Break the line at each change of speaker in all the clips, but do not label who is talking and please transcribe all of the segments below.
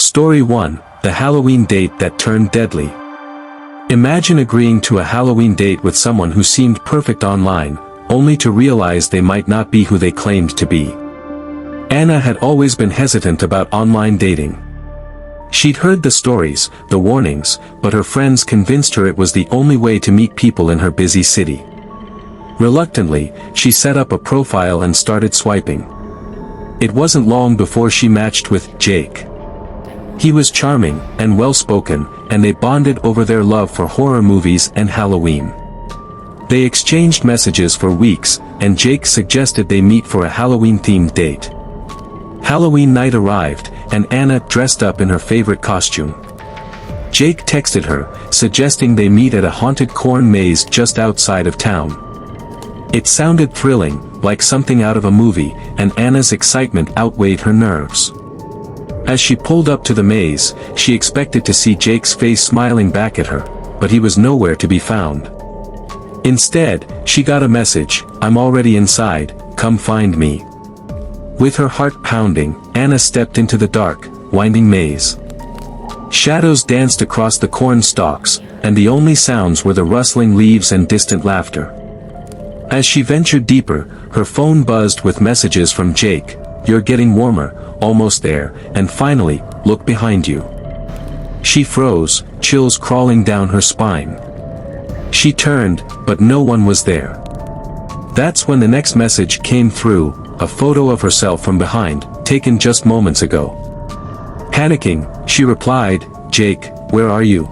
Story 1, The Halloween Date That Turned Deadly. Imagine agreeing to a Halloween date with someone who seemed perfect online, only to realize they might not be who they claimed to be. Anna had always been hesitant about online dating. She'd heard the stories, the warnings, but her friends convinced her it was the only way to meet people in her busy city. Reluctantly, she set up a profile and started swiping. It wasn't long before she matched with Jake. He was charming and well-spoken, and they bonded over their love for horror movies and Halloween. They exchanged messages for weeks, and Jake suggested they meet for a Halloween-themed date. Halloween night arrived, and Anna dressed up in her favorite costume. Jake texted her, suggesting they meet at a haunted corn maze just outside of town. It sounded thrilling, like something out of a movie, and Anna's excitement outweighed her nerves. As she pulled up to the maze, she expected to see Jake's face smiling back at her, but he was nowhere to be found. Instead, she got a message, "I'm already inside, come find me." With her heart pounding, Anna stepped into the dark, winding maze. Shadows danced across the corn stalks, and the only sounds were the rustling leaves and distant laughter. As she ventured deeper, her phone buzzed with messages from Jake, "You're getting warmer, almost there, and finally, look behind you." She froze, chills crawling down her spine. She turned, but no one was there. That's when the next message came through, a photo of herself from behind, taken just moments ago. Panicking, she replied, "Jake, where are you?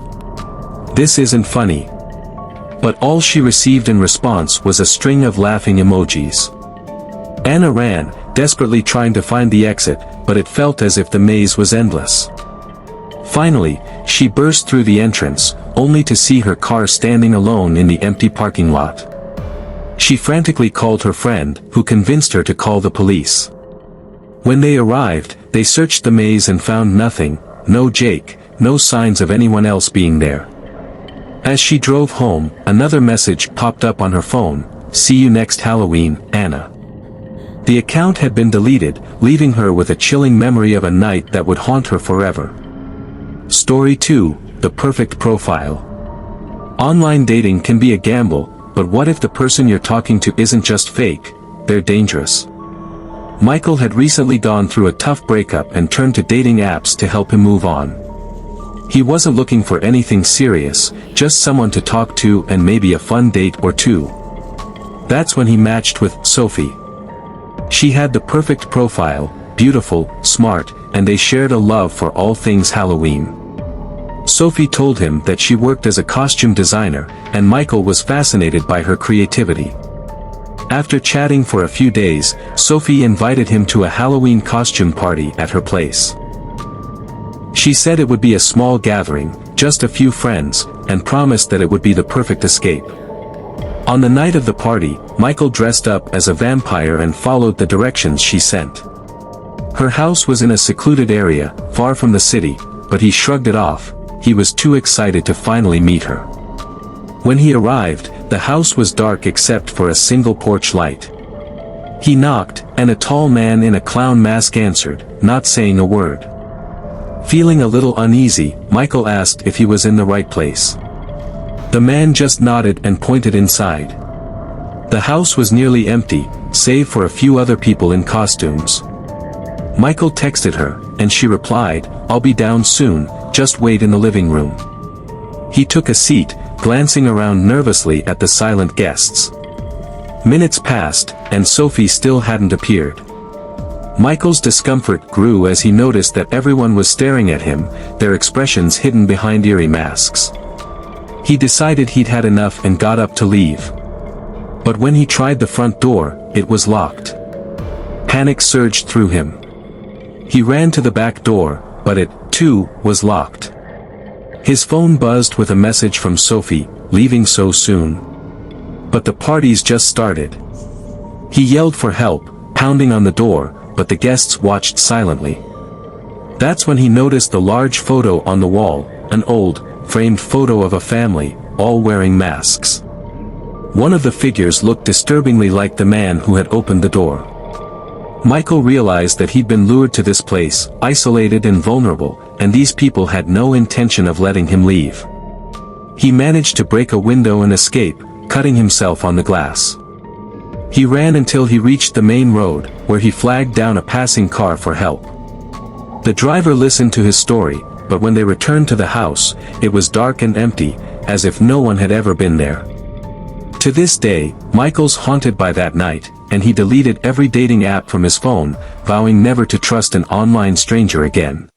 This isn't funny." But all she received in response was a string of laughing emojis. Anna ran, desperately trying to find the exit, but it felt as if the maze was endless. Finally, she burst through the entrance, only to see her car standing alone in the empty parking lot. She frantically called her friend, who convinced her to call the police. When they arrived, they searched the maze and found nothing, no Jake, no signs of anyone else being there. As she drove home, another message popped up on her phone, "See you next Halloween, Anna." The account had been deleted, leaving her with a chilling memory of a night that would haunt her forever. Story 2, The Perfect Profile. Online dating can be a gamble, but what if the person you're talking to isn't just fake, they're dangerous? Michael had recently gone through a tough breakup and turned to dating apps to help him move on. He wasn't looking for anything serious, just someone to talk to and maybe a fun date or two. That's when he matched with Sophie. She had the perfect profile, beautiful, smart, and they shared a love for all things Halloween. Sophie told him that she worked as a costume designer, and Michael was fascinated by her creativity. After chatting for a few days, Sophie invited him to a Halloween costume party at her place. She said it would be a small gathering, just a few friends, and promised that it would be the perfect escape. On the night of the party, Michael dressed up as a vampire and followed the directions she sent. Her house was in a secluded area, far from the city, but he shrugged it off. He was too excited to finally meet her. When he arrived, the house was dark except for a single porch light. He knocked, and a tall man in a clown mask answered, not saying a word. Feeling a little uneasy, Michael asked if he was in the right place. The man just nodded and pointed inside. The house was nearly empty, save for a few other people in costumes. Michael texted her, and she replied, "I'll be down soon, just wait in the living room." He took a seat, glancing around nervously at the silent guests. Minutes passed, and Sophie still hadn't appeared. Michael's discomfort grew as he noticed that everyone was staring at him, their expressions hidden behind eerie masks. He decided he'd had enough and got up to leave. But when he tried the front door, it was locked. Panic surged through him. He ran to the back door, but it, too, was locked. His phone buzzed with a message from Sophie, "Leaving so soon?" But the party's just started. He yelled for help, pounding on the door, but the guests watched silently. That's when he noticed the large photo on the wall, an old, framed photo of a family, all wearing masks. One of the figures looked disturbingly like the man who had opened the door. Michael realized that he'd been lured to this place, isolated and vulnerable, and these people had no intention of letting him leave. He managed to break a window and escape, cutting himself on the glass. He ran until he reached the main road, where he flagged down a passing car for help. The driver listened to his story, but when they returned to the house, it was dark and empty, as if no one had ever been there. To this day, Michael's haunted by that night, and he deleted every dating app from his phone, vowing never to trust an online stranger again.